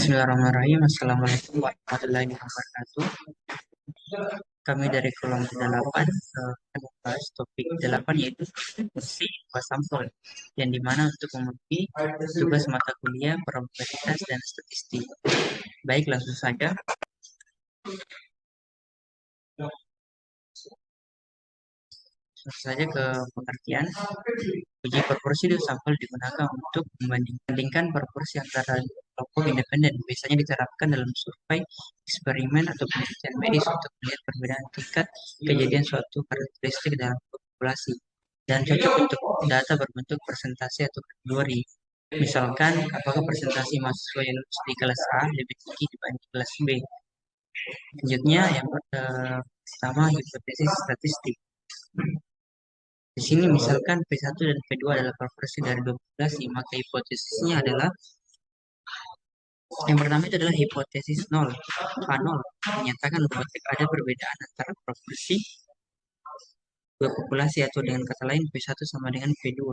Bismillahirrahmanirrahim. Assalamualaikum warahmatullahi wabarakatuh. Kami dari kelompok 8 akan membahas topik 8 yaitu fungsi sampel yang dimana untuk memenuhi tugas mata kuliah probabilitas dan statistik. Baik, langsung saja. Ke pengertian. Uji proporsi sampel digunakan untuk membandingkan proporsi antara kelompok independen. Biasanya diterapkan dalam survei, eksperimen, atau penelitian medis untuk melihat perbedaan tingkat kejadian suatu karakteristik dalam populasi dan cocok untuk data berbentuk persentase atau kategori. Misalkan, apakah persentase mahasiswa yang lulus di kelas A lebih tinggi dibanding kelas B. Selanjutnya, yang pertama, hipotesis statistik. Di sini misalkan P1 dan P2 adalah proporsi dari 12, maka hipotesisnya adalah yang pertama itu adalah hipotesis 0, K0, menyatakan bahwa ada perbedaan antara proporsi dua populasi atau dengan kata lain P1 sama dengan P2.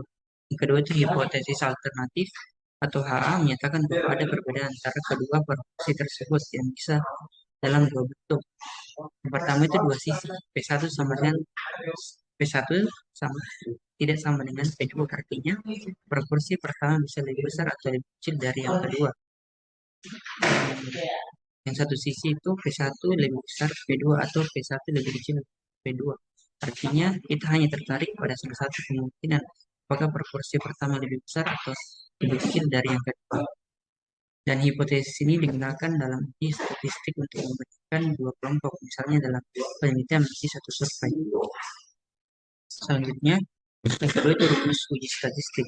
Yang kedua itu hipotesis alternatif atau HA menyatakan bahwa ada perbedaan antara kedua proporsi tersebut yang bisa dalam dua bentuk. Yang pertama itu dua sisi, P1 sama dengan P1 sama tidak sama dengan P2, artinya proporsi pertama bisa lebih besar atau lebih kecil dari yang kedua. Yang satu sisi itu P1 lebih besar P2 atau P1 lebih kecil P2. Artinya kita hanya tertarik pada salah satu kemungkinan, apakah proporsi pertama lebih besar atau lebih kecil dari yang kedua. Dan hipotesis ini digunakan dalam uji statistik untuk membandingkan dua kelompok, misalnya dalam penelitian di satu survei. Selanjutnya, yang kedua itu rumus uji statistik.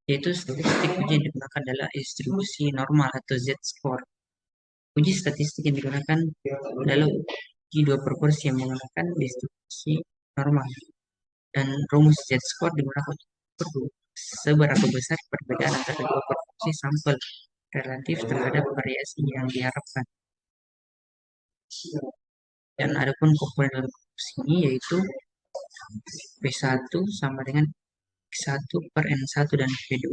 Yaitu statistik uji yang digunakan adalah distribusi normal atau Z-score. Uji statistik yang digunakan adalah uji dua proporsi yang menggunakan distribusi normal. Dan rumus Z-score digunakan untuk seberapa besar perbedaan antara dua proporsi sampel relatif terhadap variasi yang diharapkan. Dan adapun komponen dalam rumus ini yaitu P1 sama dengan X1 per N1 dan P2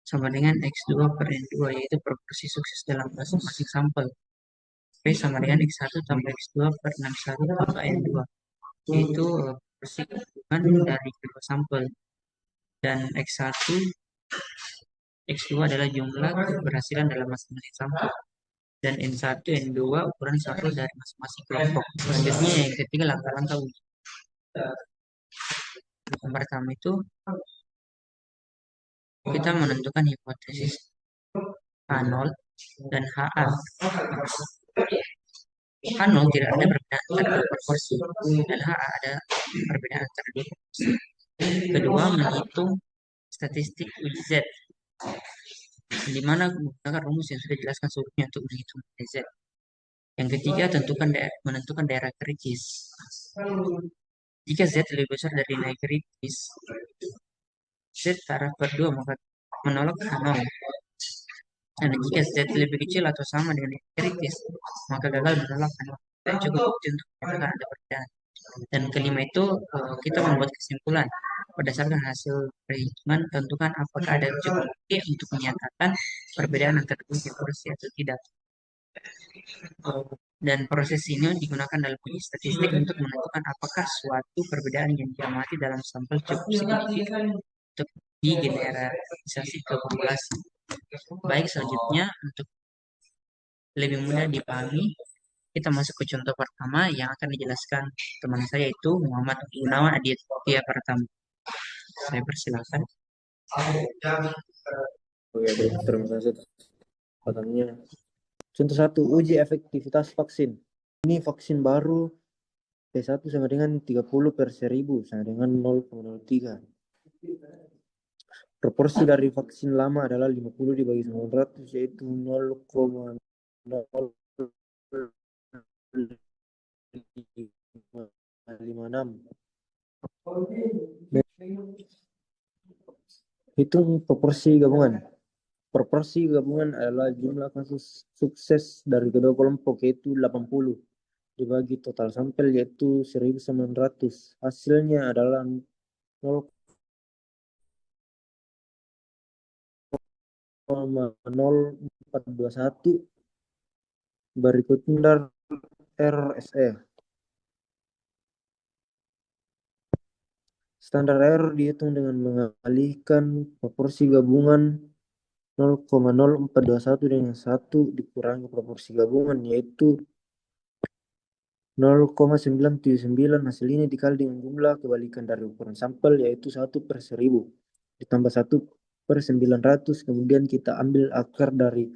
sama dengan X2 per N2, yaitu proporsi sukses dalam masing-masing sampel. P sama dengan X1 tambah X2 per N1 tambah N2, yaitu proporsi gabungan dari kedua sampel. Dan X1, X2 adalah jumlah keberhasilan dalam masing-masing sampel. Dan N1, N2 ukuran sampel dari masing-masing kelompok. Selanjutnya yang ketiga, langkah-langkah uji. Yang pertama itu kita menentukan hipotesis H0 dan HA. H0 tidak ada perbedaan antara dua proporsi dan HA ada perbedaan antara dua proporsi. Kedua, menghitung statistik uji Z, di mana menggunakan rumus yang sudah dijelaskan sebelumnya untuk menghitung Z. Yang ketiga, menentukan daerah kritis. Jika Z lebih besar dari nilai kritis, Z taraf berdua maka menolak H0. Dan jika Z lebih kecil atau sama dengan nilai kritis, maka gagal menolak H0. Dan cukup bukti untuk menyatakan ada perbedaan. Dan kelima itu kita membuat kesimpulan berdasarkan hasil perhitungan, tentukan apakah ada cukup bukti untuk menyatakan perbedaan antara dua proporsi atau tidak. Dan proses ini digunakan dalam uji statistik untuk menentukan apakah suatu perbedaan yang diamati dalam sampel cukup signifikan untuk digeneralisasi ke populasi. Baik, selanjutnya untuk lebih mudah dipahami, kita masuk ke contoh pertama yang akan dijelaskan teman saya, yaitu Muhammad Gunawan Aditya Pratama. Saya persilakan. Oke, terima kasih atas kesempatannya. Contoh 1, uji efektivitas vaksin. Ini vaksin baru P1 sama dengan 30 per 1000 sama dengan 0,03. Proporsi dari vaksin lama adalah 50 dibagi 900, yaitu 0,056. Hitung proporsi gabungan. Proporsi gabungan adalah jumlah kasus sukses dari kedua kelompok, yaitu 80 dibagi total sampel, yaitu 1900. Hasilnya adalah 0,0 0,0421 berikutnya RSE. Standar error dihitung dengan mengalihkan proporsi gabungan 0,0421 dengan 1 dikurangi proporsi gabungan, yaitu 0,979. Hasil ini dikali dengan jumlah kebalikan dari ukuran sampel, yaitu 1/1000 ditambah 1/900. Kemudian kita ambil akar dari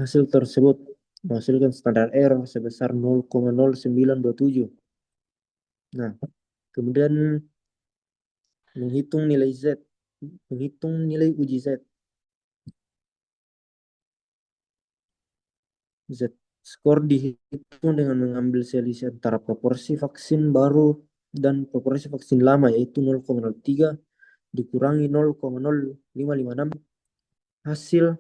hasil tersebut, menghasilkan standar error sebesar 0,0927. Nah, kemudian menghitung nilai Z, menghitung nilai uji Z. Z-score dihitung dengan mengambil selisih antara proporsi vaksin baru dan proporsi vaksin lama, yaitu 0,03 dikurangi 0,0556. Hasil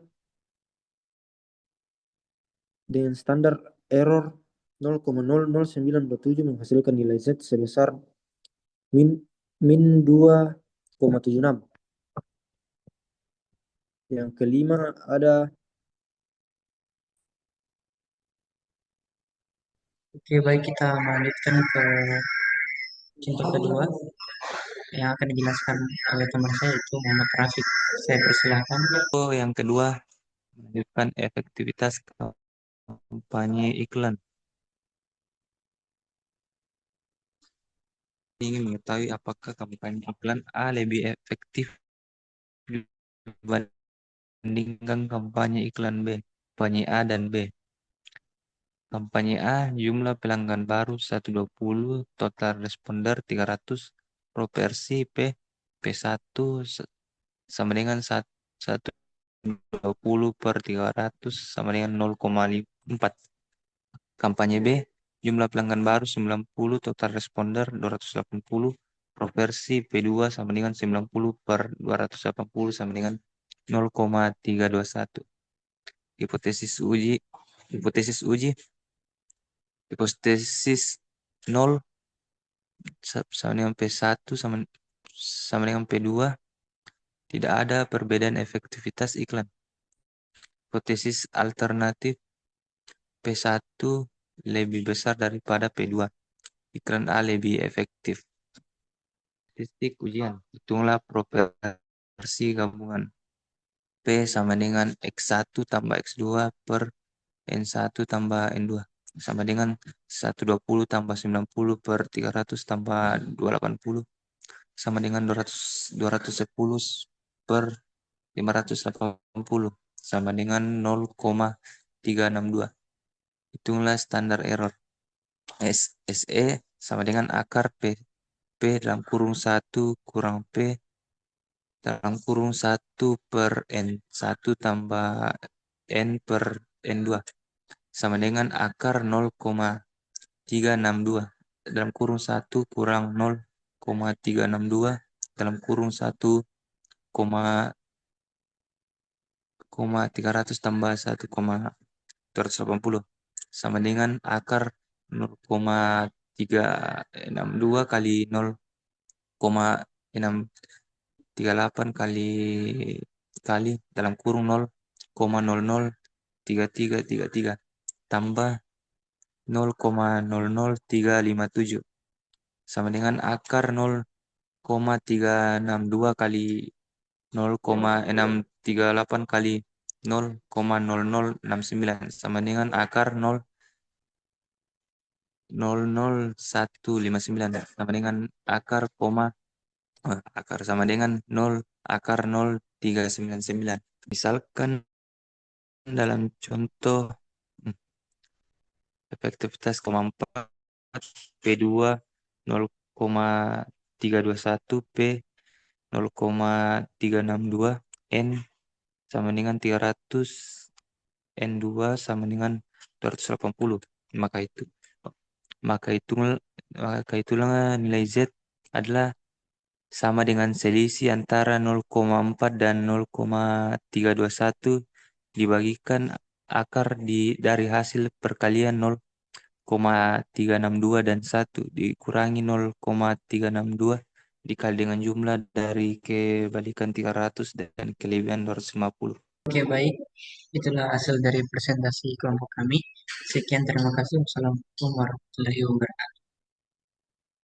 dengan standar error 0,00927 menghasilkan nilai Z sebesar min 2,76. Yang kelima ada Oke, baik kita melanjutkan ke contoh kedua yang akan dijelaskan oleh teman saya itu Muhammad Rafiq. Saya persilahkan. Yang kedua, menunjukkan efektivitas kampanye iklan. Ingin mengetahui apakah kampanye iklan A lebih efektif dibandingkan kampanye iklan B, kampanye A dan B. Kampanye A, jumlah pelanggan baru 120, total responder 300, propersi P1 sama dengan 120 per 300 sama dengan 0,4. Kampanye B, jumlah pelanggan baru 90, total responder 280, proversi P2 sama dengan 90 per 280 sama dengan 0,321. Hipotesis uji, hipotesis uji, hipotesis 0 sama dengan P1 sama dengan P2, tidak ada perbedaan efektivitas iklan. Hipotesis alternatif P1 lebih besar daripada P2. Iklan A lebih efektif. Statistik ujian. Hitunglah proporsi gabungan. P sama dengan X1 tambah X2 per N1 tambah N2. Sama dengan 120 tambah 90 per 300 tambah 280. Sama dengan 210 per 580. Sama dengan 0,362. Hitunglah standar error. SE sama dengan akar P dalam kurung 1 kurang P dalam kurung 1 per N1 tambah N per N2 sama dengan akar 0,362 dalam kurung 1 kurang 0,362 dalam kurung 1, 300 tambah 1,280 sama dengan akar 0,362 kali 0,638 kali dalam kurung 0,003333 tambah 0,00357 sama dengan akar 0,362 kali 0,638 kali 0,0069 sama dengan akar 0,0159 sama dengan akar sama dengan 0 akar 0,399. Misalkan dalam contoh efektivitas kemampuan P2 0,321 P 0,362 N sama dengan 300 N2 sama dengan 280. Maka itulah nilai Z adalah sama dengan selisih antara 0,4 dan 0,321 dibagikan akar dari hasil perkalian 0,362 dan 1 dikurangi 0,362 dikali dengan jumlah dari kebalikan 300 dan kelebihan 250. Oke, baik. Itulah hasil dari presentasi kelompok kami. Sekian, terima kasih. Wassalamualaikum warahmatullahi wabarakatuh.